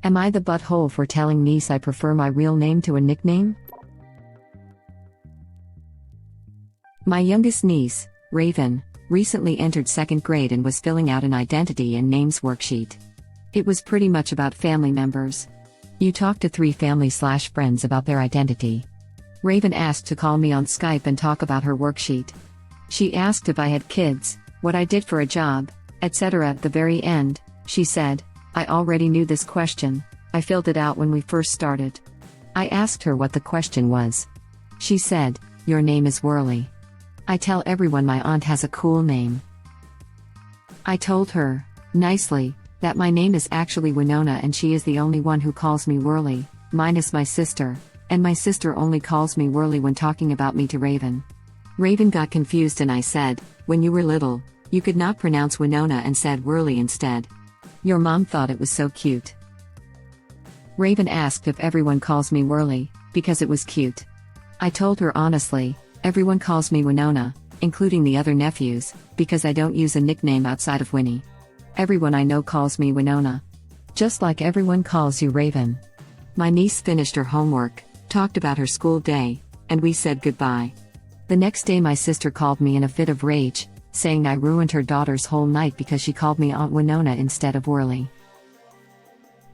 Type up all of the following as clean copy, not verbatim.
Am I the butthole for telling niece I prefer my real name to a nickname? My youngest niece, Raven, recently entered 2nd grade and was filling out an identity and names worksheet. It was pretty much about family members. You talk to 3 family/friends about their identity. Raven asked to call me on Skype and talk about her worksheet. She asked if I had kids, what I did for a job, etc. At the very end, she said, I already knew this question, I filled it out when we first started. I asked her what the question was. She said, your name is Whirly. I tell everyone my aunt has a cool name. I told her, nicely, that my name is actually Winona and she is the only one who calls me Whirly, minus my sister, and my sister only calls me Whirly when talking about me to Raven. Raven got confused and I said, when you were little, you could not pronounce Winona and said Whirly instead. Your mom thought it was so cute. Raven asked if everyone calls me Whirly, because it was cute. I told her honestly, everyone calls me Winona, including the other nephews, because I don't use a nickname outside of Winnie. Everyone I know calls me Winona. Just like everyone calls you Raven. My niece finished her homework, talked about her school day, and we said goodbye. The next day my sister called me in a fit of rage, saying I ruined her daughter's whole night because she called me Aunt Winona instead of Whirly.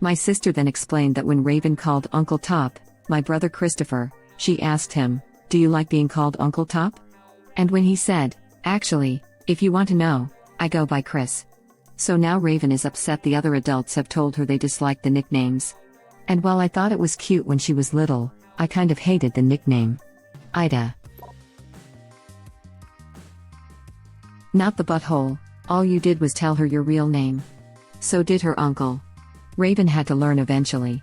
My sister then explained that when Raven called Uncle Top, my brother Christopher, she asked him, do you like being called Uncle Top? And when he said, actually, if you want to know, I go by Chris. So now Raven is upset the other adults have told her they dislike the nicknames. And while I thought it was cute when she was little, I kind of hated the nickname. AITA. Not the butthole, all you did was tell her your real name. So did her uncle. Raven had to learn eventually.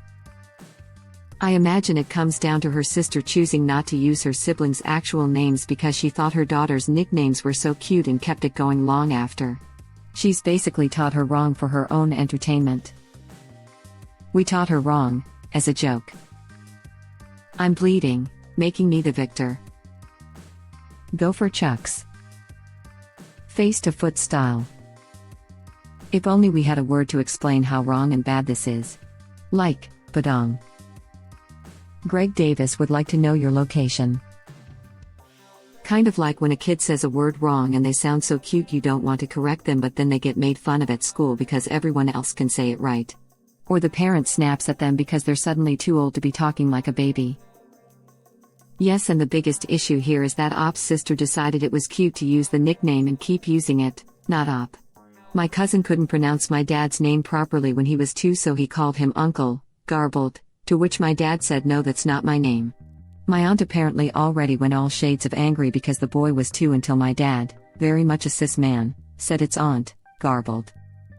I imagine it comes down to her sister choosing not to use her siblings' actual names because she thought her daughter's nicknames were so cute and kept it going long after. She's basically taught her wrong for her own entertainment. We taught her wrong, as a joke. I'm bleeding, making me the victor. Go for Chucks. Face to foot style. If only we had a word to explain how wrong and bad this is. Like, badong. Greg Davis would like to know your location. Kind of like when a kid says a word wrong and they sound so cute you don't want to correct them but then they get made fun of at school because everyone else can say it right. Or the parent snaps at them because they're suddenly too old to be talking like a baby. Yes, and the biggest issue here is that Op's sister decided it was cute to use the nickname and keep using it, not Op. My cousin couldn't pronounce my dad's name properly when he was 2 so he called him Uncle, garbled. To which my dad said no, that's not my name. My aunt apparently already went all shades of angry because the boy was 2 until my dad, very much a cis man, said it's Aunt, garbled.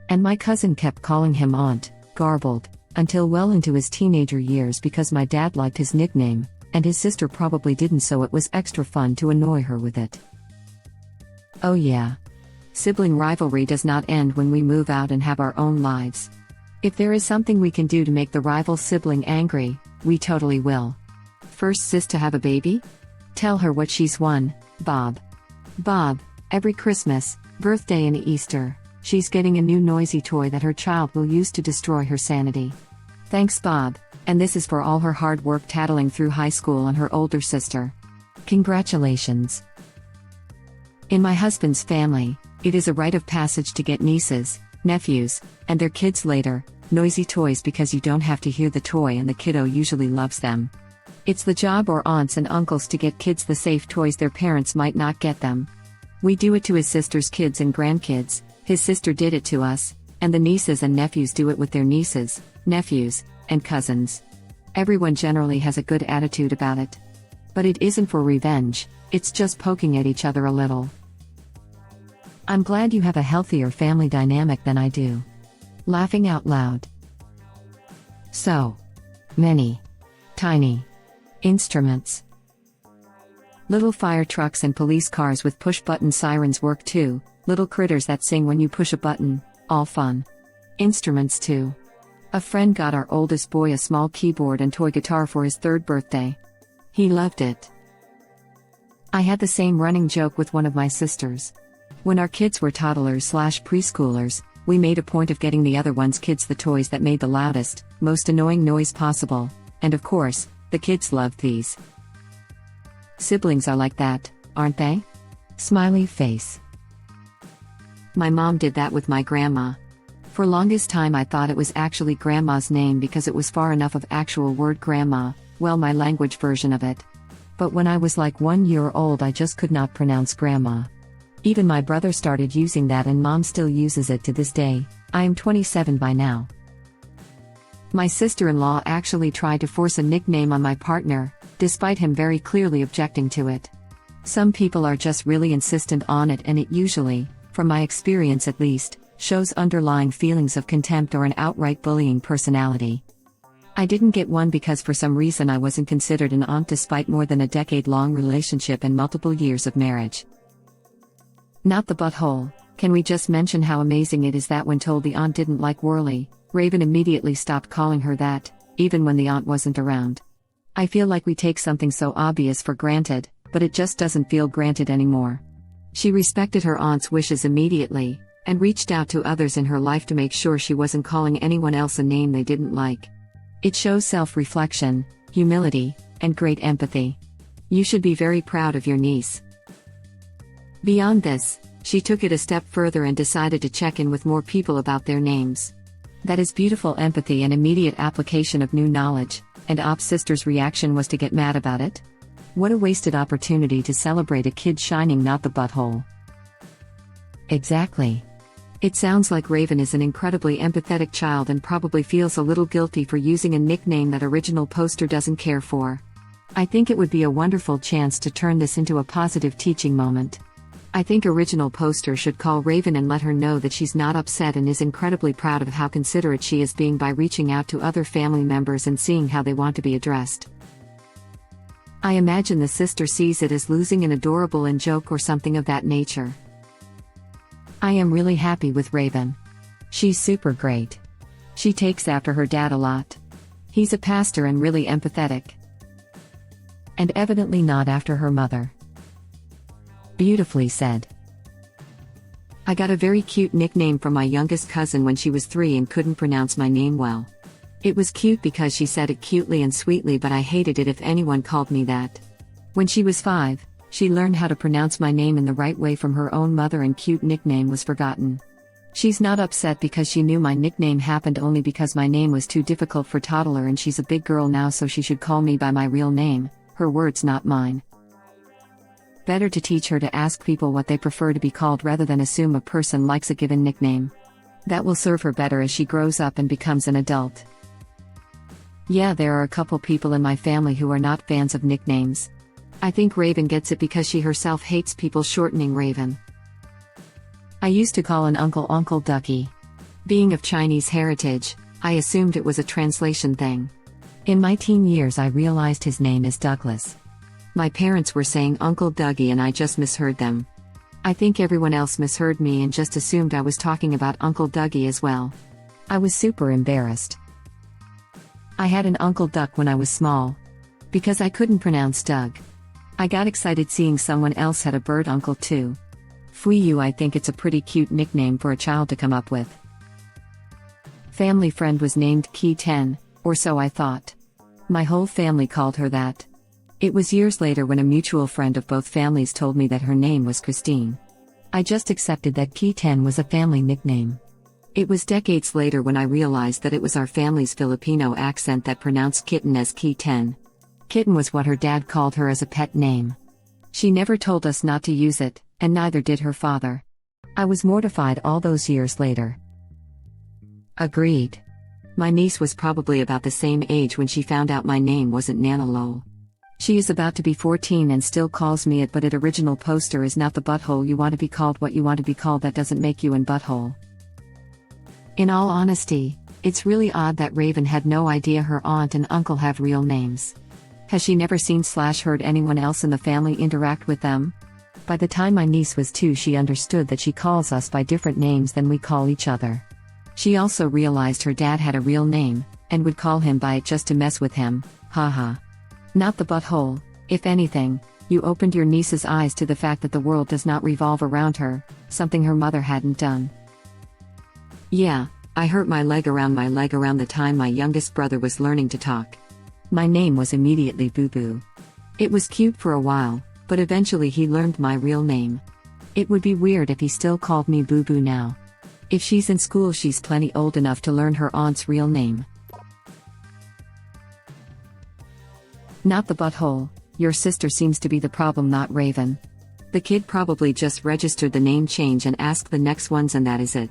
And my cousin kept calling him Aunt, garbled, until well into his teenager years because my dad liked his nickname, and his sister probably didn't, so it was extra fun to annoy her with it. Oh yeah. Sibling rivalry does not end when we move out and have our own lives. If there is something we can do to make the rival sibling angry, we totally will. First sis to have a baby? Tell her what she's won, Bob. Bob, every Christmas, birthday and Easter, she's getting a new noisy toy that her child will use to destroy her sanity. Thanks Bob, and this is for all her hard work tattling through high school on her older sister. Congratulations. In my husband's family, it is a rite of passage to get nieces, nephews, and their kids later, noisy toys because you don't have to hear the toy and the kiddo usually loves them. It's the job or aunts and uncles to get kids the safe toys their parents might not get them. We do it to his sister's kids and grandkids, his sister did it to us, and the nieces and nephews do it with their nieces, nephews, and cousins. Everyone generally has a good attitude about it. But it isn't for revenge, it's just poking at each other a little. I'm glad you have a healthier family dynamic than I do. Laughing out loud. So many tiny instruments. Little fire trucks and police cars with push-button sirens work too, little critters that sing when you push a button, all fun. Instruments too. A friend got our oldest boy a small keyboard and toy guitar for his 3rd birthday. He loved it. I had the same running joke with one of my sisters. When our kids were toddlers/preschoolers, We made a point of getting the other one's kids the toys that made the loudest, most annoying noise possible, and of course, the kids loved these. Siblings are like that, aren't they? Smiley face. My mom did that with my grandma. For longest time I thought it was actually grandma's name because it was far enough of actual word grandma, well, my language version of it. But when I was like 1 year old I just could not pronounce grandma. Even my brother started using that and mom still uses it to this day. I am 27 by now. My sister-in-law actually tried to force a nickname on my partner, despite him very clearly objecting to it. Some people are just really insistent on it, and it usually, from my experience at least, shows underlying feelings of contempt or an outright bullying personality. I didn't get one because for some reason I wasn't considered an aunt despite more than a decade-long relationship and multiple years of marriage. Not the butthole. Can we just mention how amazing it is that when told the aunt didn't like Whirly, Raven immediately stopped calling her that, even when the aunt wasn't around. I feel like we take something so obvious for granted, but it just doesn't feel granted anymore. She respected her aunt's wishes immediately, and reached out to others in her life to make sure she wasn't calling anyone else a name they didn't like. It shows self-reflection, humility, and great empathy. You should be very proud of your niece. Beyond this, she took it a step further and decided to check in with more people about their names. That is beautiful empathy and immediate application of new knowledge, and Op's sister's reaction was to get mad about it? What a wasted opportunity to celebrate a kid shining, not the butthole. Exactly. It sounds like Raven is an incredibly empathetic child and probably feels a little guilty for using a nickname that original poster doesn't care for. I think it would be a wonderful chance to turn this into a positive teaching moment. I think original poster should call Raven and let her know that she's not upset and is incredibly proud of how considerate she is being by reaching out to other family members and seeing how they want to be addressed. I imagine the sister sees it as losing an adorable in joke or something of that nature. I am really happy with Raven. She's super great. She takes after her dad a lot. He's a pastor and really empathetic. And evidently not after her mother. Beautifully said. I got a very cute nickname from my youngest cousin when she was 3 and couldn't pronounce my name well. It was cute because she said it cutely and sweetly, but I hated it if anyone called me that. When she was 5, she learned how to pronounce my name in the right way from her own mother and cute nickname was forgotten. She's not upset because she knew my nickname happened only because my name was too difficult for toddler and she's a big girl now, so she should call me by my real name, her words not mine. Better to teach her to ask people what they prefer to be called rather than assume a person likes a given nickname. That will serve her better as she grows up and becomes an adult. Yeah, there are a couple people in my family who are not fans of nicknames. I think Raven gets it because she herself hates people shortening Raven. I used to call an uncle Uncle Ducky. Being of Chinese heritage, I assumed it was a translation thing. In my teen years I realized his name is Douglas. My parents were saying Uncle Dougie and I just misheard them. I think everyone else misheard me and just assumed I was talking about Uncle Dougie as well. I was super embarrassed. I had an Uncle Duck when I was small. Because I couldn't pronounce Doug. I got excited seeing someone else had a bird uncle too. Fuyu, I think it's a pretty cute nickname for a child to come up with. Family friend was named Key 10, or so I thought. My whole family called her that. It was years later when a mutual friend of both families told me that her name was Christine. I just accepted that Key 10 was a family nickname. It was decades later when I realized that it was our family's Filipino accent that pronounced kitten as Key 10. Kitten was what her dad called her as a pet name. She never told us not to use it, and neither did her father. I was mortified all those years later. Agreed. My niece was probably about the same age when she found out my name wasn't Nana Lowell. She is about to be 14 and still calls me it, but it original poster is not the butthole. You want to be called what you want to be called, that doesn't make you an butthole. In all honesty, it's really odd that Raven had no idea her aunt and uncle have real names. Has she never seen/heard anyone else in the family interact with them? By the time my niece was 2, she understood that she calls us by different names than we call each other. She also realized her dad had a real name, and would call him by it just to mess with him, haha. Not the butthole. If anything, you opened your niece's eyes to the fact that the world does not revolve around her, something her mother hadn't done. Yeah, I hurt my leg around the time my youngest brother was learning to talk. My name was immediately Boo Boo. It was cute for a while, but eventually he learned my real name. It would be weird if he still called me Boo Boo now. If she's in school, she's plenty old enough to learn her aunt's real name. Not the butthole. Your sister seems to be the problem, not Raven. The kid probably just registered the name change and asked the next ones, and that is it.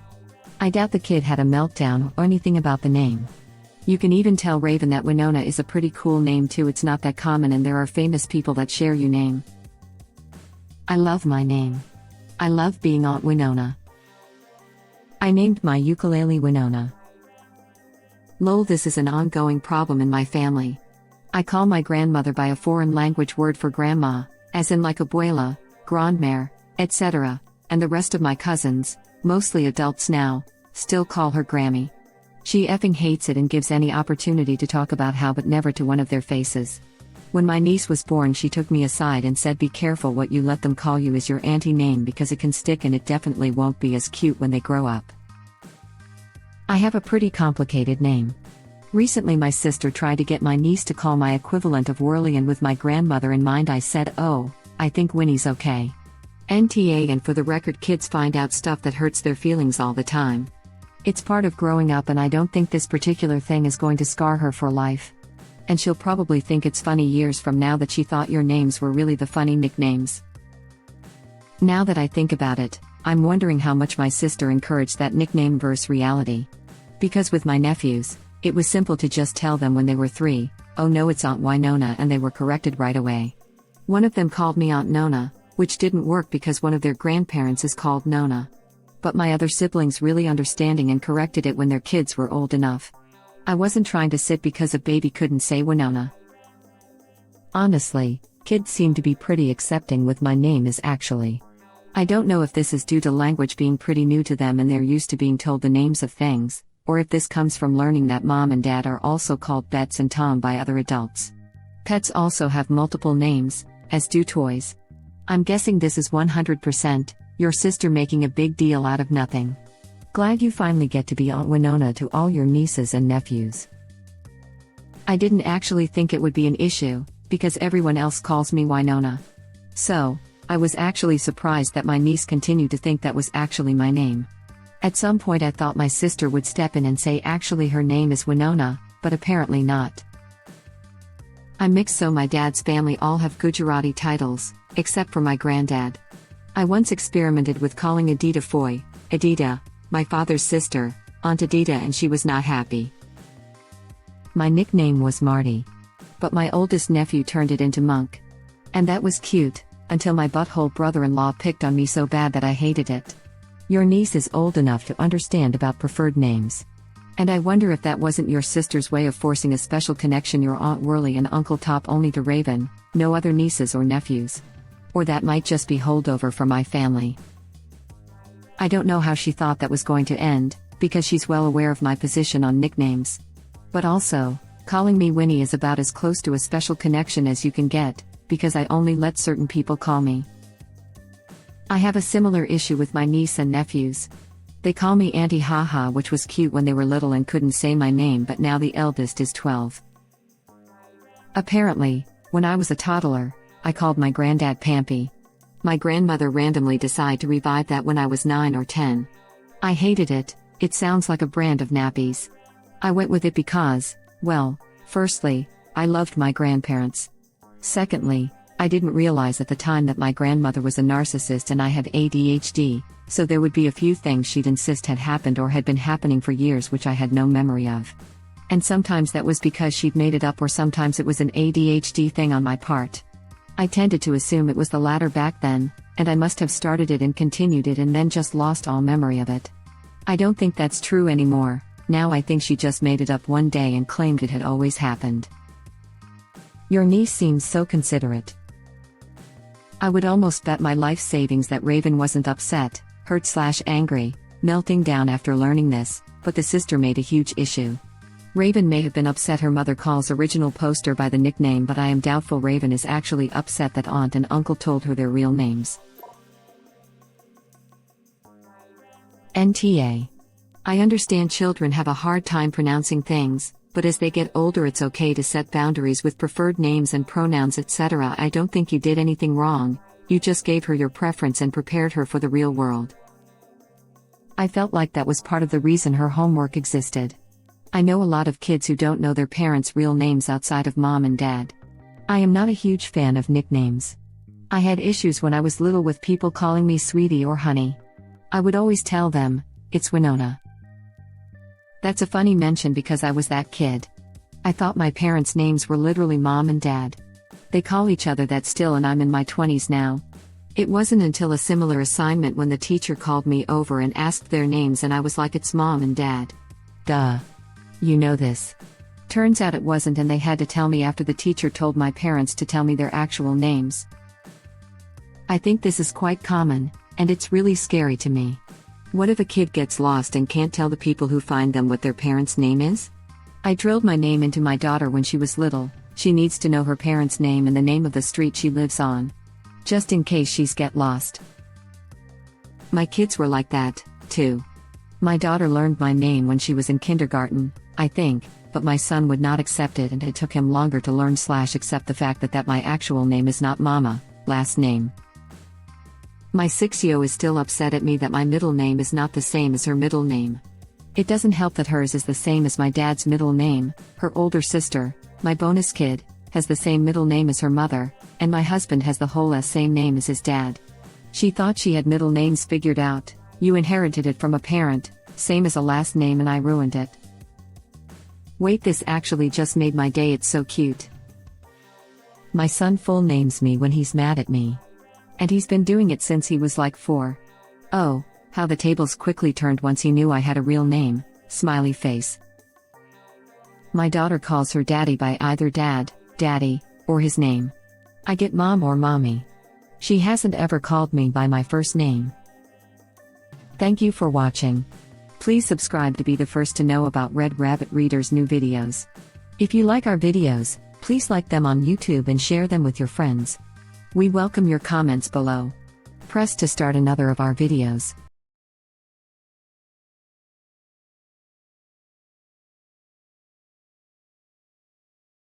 I doubt the kid had a meltdown or anything about the name. You can even tell Raven that Winona is a pretty cool name too. It's not that common, and there are famous people that share your name. I love my name. I love being Aunt Winona. I named my ukulele Winona. Lol, this is an ongoing problem in my family. I call my grandmother by a foreign language word for grandma, as in like abuela, grandmère, etc., and the rest of my cousins, mostly adults now, still call her Grammy. She effing hates it and gives any opportunity to talk about how, but never to one of their faces. When my niece was born, she took me aside and said, be careful what you let them call you as your auntie name, because it can stick and it definitely won't be as cute when they grow up. I have a pretty complicated name. Recently my sister tried to get my niece to call my equivalent of Whirly, and with my grandmother in mind I said, oh, I think Winnie's okay. NTA, and for the record, kids find out stuff that hurts their feelings all the time. It's part of growing up, and I don't think this particular thing is going to scar her for life. And she'll probably think it's funny years from now that she thought your names were really the funny nicknames. Now that I think about it, I'm wondering how much my sister encouraged that nickname versus reality. Because with my nephews, it was simple to just tell them when they were 3, oh no, it's Aunt Winona, and they were corrected right away. One of them called me Aunt Nona, which didn't work because one of their grandparents is called Nona. But my other siblings really understanding and corrected it when their kids were old enough. I wasn't trying to sit because a baby couldn't say Winona. Honestly, kids seem to be pretty accepting with my name is actually. I don't know if this is due to language being pretty new to them and they're used to being told the names of things, or if this comes from learning that mom and dad are also called Bets and Tom by other adults. Pets also have multiple names, as do toys. I'm guessing this is 100% your sister making a big deal out of nothing. Glad you finally get to be Aunt Winona to all your nieces and nephews. I didn't actually think it would be an issue, because everyone else calls me Winona. So, I was actually surprised that my niece continued to think that was actually my name. At some point I thought my sister would step in and say actually her name is Winona, but apparently not. I'm mixed, so my dad's family all have Gujarati titles, except for my granddad. I once experimented with calling Adita Foy, Adita, my father's sister, Aunt Adita, and she was not happy. My nickname was Marty. But my oldest nephew turned it into Monk. And that was cute, until my butthole brother-in-law picked on me so bad that I hated it. Your niece is old enough to understand about preferred names. And I wonder if that wasn't your sister's way of forcing a special connection, your Aunt Whirly and Uncle Top only to Raven, no other nieces or nephews. Or that might just be holdover from my family. I don't know how she thought that was going to end, because she's well aware of my position on nicknames. But also, calling me Winnie is about as close to a special connection as you can get, because I only let certain people call me. I have a similar issue with my niece and nephews. They call me Auntie Haha, which was cute when they were little and couldn't say my name, but now the eldest is 12. Apparently, when I was a toddler, I called my granddad Pampy. My grandmother randomly decided to revive that when I was 9 or 10. I hated it, it sounds like a brand of nappies. I went with it because, well, firstly, I loved my grandparents. Secondly, I didn't realize at the time that my grandmother was a narcissist and I had ADHD, so there would be a few things she'd insist had happened or had been happening for years which I had no memory of. And sometimes that was because she'd made it up, or sometimes it was an ADHD thing on my part. I tended to assume it was the latter back then, and I must have started it and continued it and then just lost all memory of it. I don't think that's true anymore. Now I think she just made it up one day and claimed it had always happened. Your niece seems so considerate. I would almost bet my life savings that Raven wasn't upset, hurt/angry, melting down after learning this, but the sister made a huge issue. Raven may have been upset her mother calls original poster by the nickname, but I am doubtful Raven is actually upset that aunt and uncle told her their real names. NTA. I understand children have a hard time pronouncing things, but as they get older it's okay to set boundaries with preferred names and pronouns etc. I don't think you did anything wrong, you just gave her your preference and prepared her for the real world. I felt like that was part of the reason her homework existed. I know a lot of kids who don't know their parents' real names outside of mom and dad. I am not a huge fan of nicknames. I had issues when I was little with people calling me sweetie or honey. I would always tell them, it's Winona. That's a funny mention because I was that kid. I thought my parents' names were literally mom and dad. They call each other that still and I'm in my 20s now. It wasn't until a similar assignment when the teacher called me over and asked their names and I was like it's mom and dad. Duh. You know this. Turns out it wasn't and they had to tell me after the teacher told my parents to tell me their actual names. I think this is quite common, and it's really scary to me. What if a kid gets lost and can't tell the people who find them what their parents' name is? I drilled my name into my daughter when she was little. She needs to know her parents' name and the name of the street she lives on, just in case she's get lost. My kids were like that, too. My daughter learned my name when she was in kindergarten, I think, but my son would not accept it and it took him longer to learn / accept the fact that my actual name is not Mama, last name. My 6-year-old is still upset at me that my middle name is not the same as her middle name. It doesn't help that hers is the same as my dad's middle name. Her older sister, my bonus kid, has the same middle name as her mother, and my husband has the whole same name as his dad. She thought she had middle names figured out. You inherited it from a parent, same as a last name, and I ruined it. Wait, this actually just made my day, it's so cute. My son full names me when he's mad at me. And he's been doing it since he was like 4. Oh, how the tables quickly turned once he knew I had a real name, smiley face. My daughter calls her daddy by either dad, daddy, or his name. I get mom or mommy. She hasn't ever called me by my first name. Thank you for watching. Please subscribe to be the first to know about Red Rabbit Reader's new videos. If you like our videos, please like them on YouTube and share them with your friends. We welcome your comments below. Press to start another of our videos.